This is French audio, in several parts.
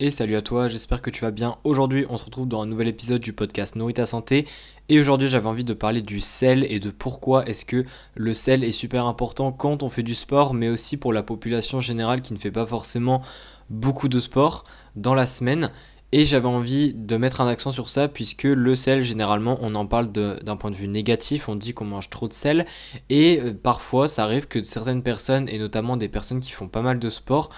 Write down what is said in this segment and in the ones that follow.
et salut à toi, j'espère que tu vas bien. Aujourd'hui, on se retrouve dans un nouvel épisode du podcast Nourris ta santé. Et aujourd'hui, j'avais envie de parler du sel et de pourquoi est-ce que le sel est super important quand on fait du sport, mais aussi pour la population générale qui ne fait pas forcément beaucoup de sport dans la semaine. Et j'avais envie de mettre un accent sur ça puisque le sel, généralement, on en parle d'un point de vue négatif, on dit qu'on mange trop de sel. Et parfois, ça arrive que certaines personnes, et notamment des personnes qui font pas mal de sport,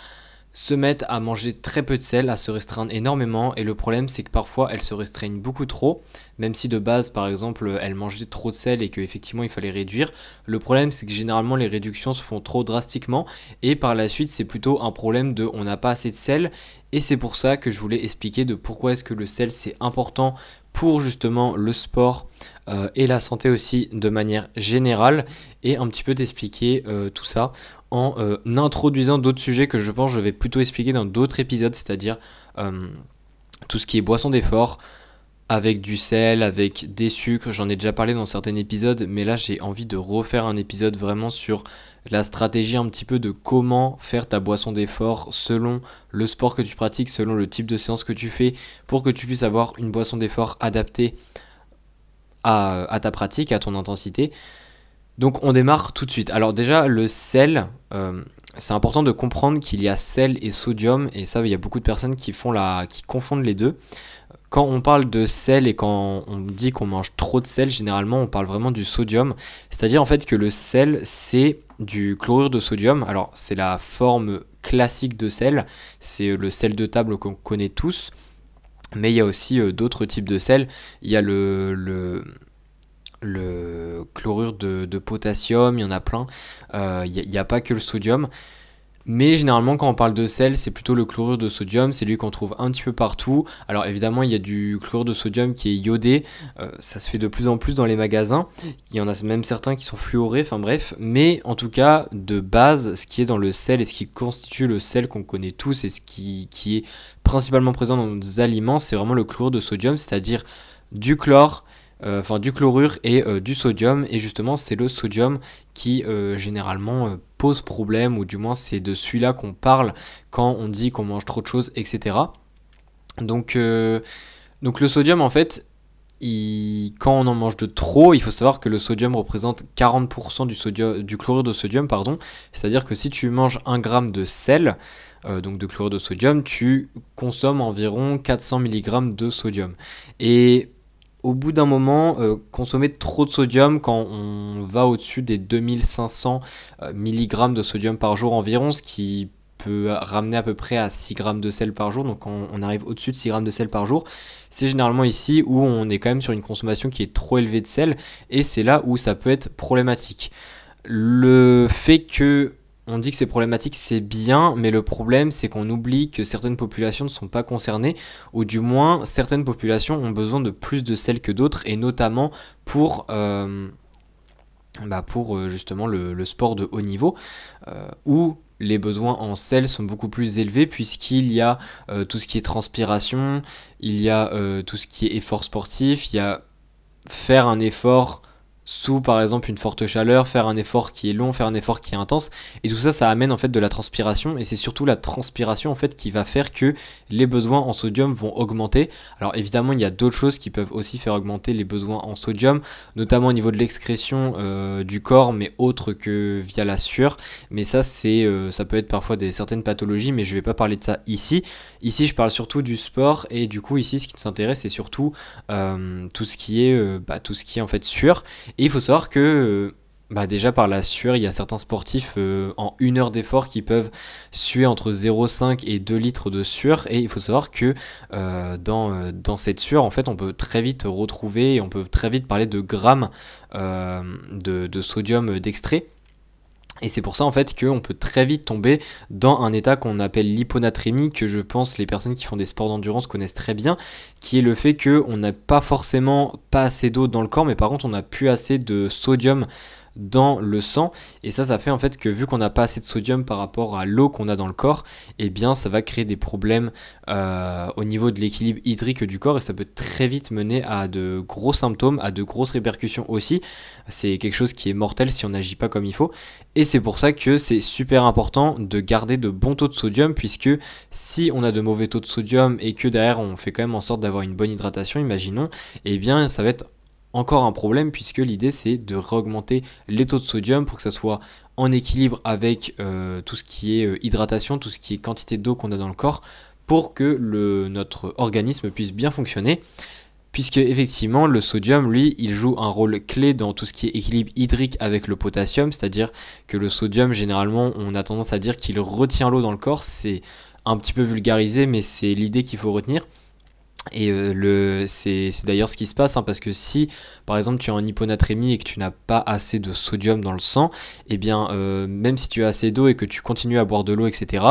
se mettent à manger très peu de sel, à se restreindre énormément, et le problème c'est que parfois elles se restreignent beaucoup trop, même si de base par exemple elles mangeaient trop de sel et qu'effectivement il fallait réduire. Le problème c'est que généralement les réductions se font trop drastiquement et par la suite c'est plutôt un problème de on n'a pas assez de sel, et c'est pour ça que je voulais expliquer de pourquoi est-ce que le sel c'est important pour justement le sport et la santé aussi de manière générale, et un petit peu t'expliquer tout ça en introduisant d'autres sujets que je pense je vais plutôt expliquer dans d'autres épisodes, c'est-à-dire tout ce qui est boisson d'effort, avec du sel, avec des sucres, j'en ai déjà parlé dans certains épisodes, mais là j'ai envie de refaire un épisode vraiment sur la stratégie un petit peu de comment faire ta boisson d'effort selon le sport que tu pratiques, selon le type de séance que tu fais, pour que tu puisses avoir une boisson d'effort adaptée à ta pratique, à ton intensité. Donc on démarre tout de suite. Alors déjà le sel, c'est important de comprendre qu'il y a sel et sodium, et ça il y a beaucoup de personnes qui confondent les deux. Quand on parle de sel et quand on dit qu'on mange trop de sel, généralement on parle vraiment du sodium. C'est-à-dire en fait que le sel c'est du chlorure de sodium. Alors c'est la forme classique de sel, c'est le sel de table qu'on connaît tous. Mais il y a aussi d'autres types de sel. Il y a le chlorure de potassium, il y en a plein. Il n'y a pas que le sodium. Mais généralement quand on parle de sel, c'est plutôt le chlorure de sodium, c'est lui qu'on trouve un petit peu partout. Alors évidemment il y a du chlorure de sodium qui est iodé, ça se fait de plus en plus dans les magasins, il y en a même certains qui sont fluorés, enfin bref. Mais en tout cas de base, ce qui est dans le sel et ce qui constitue le sel qu'on connaît tous et ce qui est principalement présent dans nos aliments, c'est vraiment le chlorure de sodium, c'est-à-dire du chlore, du chlorure et du sodium. Et justement c'est le sodium qui généralement pose problème, ou du moins c'est de celui-là qu'on parle quand on dit qu'on mange trop de choses, etc. Donc le sodium en fait, quand on en mange de trop, il faut savoir que le sodium représente 40% du chlorure de sodium, pardon. C'est-à-dire que si tu manges 1 gramme de sel, donc de chlorure de sodium, tu consommes environ 400 mg de sodium. Et au bout d'un moment, consommer trop de sodium, quand on va au-dessus des 2500 mg de sodium par jour environ, ce qui peut ramener à peu près à 6 grammes de sel par jour, donc quand on arrive au-dessus de 6 grammes de sel par jour, c'est généralement ici où on est quand même sur une consommation qui est trop élevée de sel, et c'est là où ça peut être problématique. Le fait que on dit que c'est problématique, c'est bien, mais le problème c'est qu'on oublie que certaines populations ne sont pas concernées, ou du moins certaines populations ont besoin de plus de sel que d'autres, et notamment pour justement le sport de haut niveau, où les besoins en sel sont beaucoup plus élevés, puisqu'il y a tout ce qui est transpiration, il y a tout ce qui est effort sportif, il y a faire un effort sous par exemple une forte chaleur, faire un effort qui est long, faire un effort qui est intense, et tout ça, ça amène en fait de la transpiration, et c'est surtout la transpiration en fait qui va faire que les besoins en sodium vont augmenter. Alors évidemment il y a d'autres choses qui peuvent aussi faire augmenter les besoins en sodium, notamment au niveau de l'excrétion du corps, mais autre que via la sueur, mais ça ça peut être parfois certaines pathologies, mais je vais pas parler de ça ici. Ici je parle surtout du sport, et du coup ici ce qui nous intéresse c'est surtout tout ce qui est en fait sueur. Et il faut savoir que déjà par la sueur, il y a certains sportifs en 1 heure d'effort qui peuvent suer entre 0,5 et 2 litres de sueur. Et il faut savoir que dans cette sueur, en fait, on peut très vite retrouver, et on peut très vite parler de grammes de sodium d'extrait. Et c'est pour ça en fait qu'on peut très vite tomber dans un état qu'on appelle l'hyponatrémie, que je pense les personnes qui font des sports d'endurance connaissent très bien, qui est le fait qu'on n'a pas forcément pas assez d'eau dans le corps, mais par contre on n'a plus assez de sodium dans le sang, et ça fait en fait que vu qu'on n'a pas assez de sodium par rapport à l'eau qu'on a dans le corps, eh bien ça va créer des problèmes au niveau de l'équilibre hydrique du corps, et ça peut très vite mener à de gros symptômes, à de grosses répercussions aussi. C'est quelque chose qui est mortel si on n'agit pas comme il faut, et c'est pour ça que c'est super important de garder de bons taux de sodium, puisque si on a de mauvais taux de sodium et que derrière on fait quand même en sorte d'avoir une bonne hydratation, imaginons, eh bien ça va être encore un problème, puisque l'idée c'est de réaugmenter les taux de sodium pour que ça soit en équilibre avec tout ce qui est hydratation, tout ce qui est quantité d'eau qu'on a dans le corps, pour que notre organisme puisse bien fonctionner, puisque effectivement le sodium, lui, il joue un rôle clé dans tout ce qui est équilibre hydrique avec le potassium, c'est-à-dire que le sodium, généralement, on a tendance à dire qu'il retient l'eau dans le corps. C'est un petit peu vulgarisé, mais c'est l'idée qu'il faut retenir. Et c'est d'ailleurs ce qui se passe, parce que si par exemple tu es en hyponatrémie et que tu n'as pas assez de sodium dans le sang, eh bien même si tu as assez d'eau et que tu continues à boire de l'eau, etc.,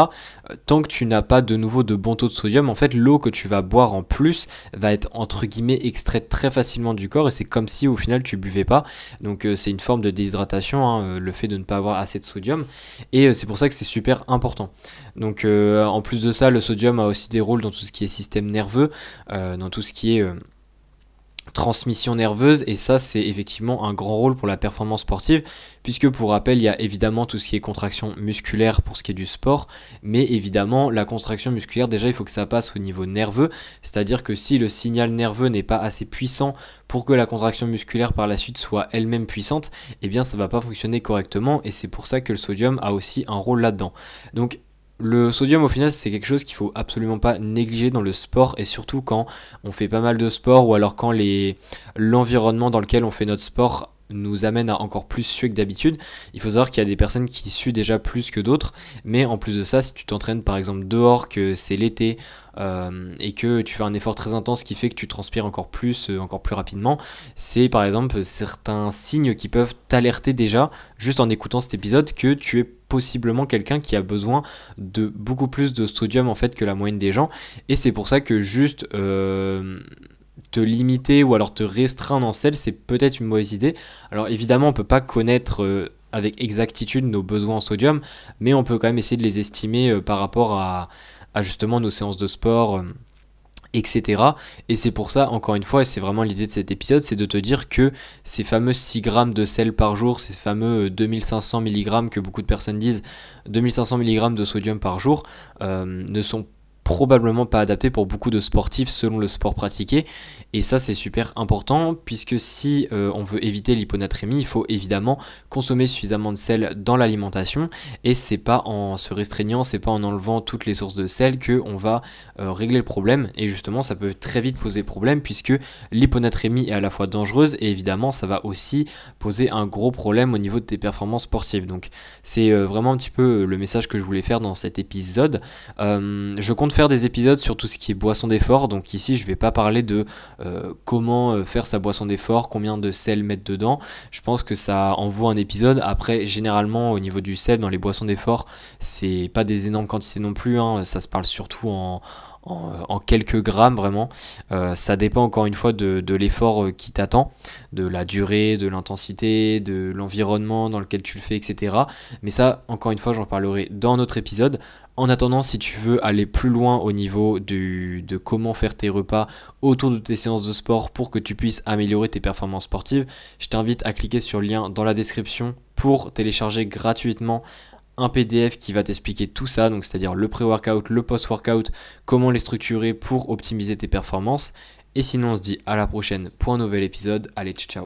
tant que tu n'as pas de nouveau de bon taux de sodium, en fait l'eau que tu vas boire en plus va être entre guillemets extraite très facilement du corps, et c'est comme si au final tu buvais pas. Donc c'est une forme de déshydratation, le fait de ne pas avoir assez de sodium, et c'est pour ça que c'est super important. Donc en plus de ça, le sodium a aussi des rôles dans tout ce qui est système nerveux, dans tout ce qui est transmission nerveuse, et ça c'est effectivement un grand rôle pour la performance sportive, puisque pour rappel il y a évidemment tout ce qui est contraction musculaire pour ce qui est du sport, mais évidemment la contraction musculaire, déjà il faut que ça passe au niveau nerveux, c'est-à-dire que si le signal nerveux n'est pas assez puissant pour que la contraction musculaire par la suite soit elle-même puissante, eh bien ça va pas fonctionner correctement, et c'est pour ça que le sodium a aussi un rôle là-dedans. Donc le sodium au final c'est quelque chose qu'il faut absolument pas négliger dans le sport, et surtout quand on fait pas mal de sport, ou alors quand l'environnement dans lequel on fait notre sport nous amène à encore plus suer que d'habitude. Il faut savoir qu'il y a des personnes qui suent déjà plus que d'autres, mais en plus de ça, si tu t'entraînes par exemple dehors, que c'est l'été, et que tu fais un effort très intense qui fait que tu transpires encore plus rapidement, c'est par exemple certains signes qui peuvent t'alerter déjà, juste en écoutant cet épisode, que tu es possiblement quelqu'un qui a besoin de beaucoup plus de sodium en fait que la moyenne des gens, et c'est pour ça que juste te limiter ou alors te restreindre en sel, c'est peut-être une mauvaise idée. Alors évidemment on peut pas connaître avec exactitude nos besoins en sodium, mais on peut quand même essayer de les estimer par rapport à justement nos séances de sport, etc. Et c'est pour ça, encore une fois, et c'est vraiment l'idée de cet épisode, c'est de te dire que ces fameux 6 grammes de sel par jour, ces fameux 2500 mg que beaucoup de personnes disent, 2500 mg de sodium par jour, ne sont probablement pas adapté pour beaucoup de sportifs selon le sport pratiqué, et ça c'est super important, puisque si on veut éviter l'hyponatrémie, il faut évidemment consommer suffisamment de sel dans l'alimentation, et c'est pas en se restreignant, c'est pas en enlevant toutes les sources de sel que on va régler le problème, et justement ça peut très vite poser problème, puisque l'hyponatrémie est à la fois dangereuse et évidemment ça va aussi poser un gros problème au niveau de tes performances sportives. Donc c'est vraiment un petit peu le message que je voulais faire dans cet épisode. Je compte faire des épisodes sur tout ce qui est boisson d'effort, donc ici je vais pas parler de comment faire sa boisson d'effort, combien de sel mettre dedans. Je pense que ça en vaut un épisode. Après généralement au niveau du sel dans les boissons d'effort, c'est pas des énormes quantités non plus, ça se parle surtout en quelques grammes vraiment. Ça dépend encore une fois de l'effort qui t'attend, de la durée, de l'intensité, de l'environnement dans lequel tu le fais, etc. Mais ça, encore une fois, j'en parlerai dans notre épisode. En attendant, si tu veux aller plus loin au niveau de comment faire tes repas autour de tes séances de sport pour que tu puisses améliorer tes performances sportives, je t'invite à cliquer sur le lien dans la description pour télécharger gratuitement un PDF qui va t'expliquer tout ça, donc c'est-à-dire le pré-workout, le post-workout, comment les structurer pour optimiser tes performances. Et sinon on se dit à la prochaine pour un nouvel épisode. Allez, ciao.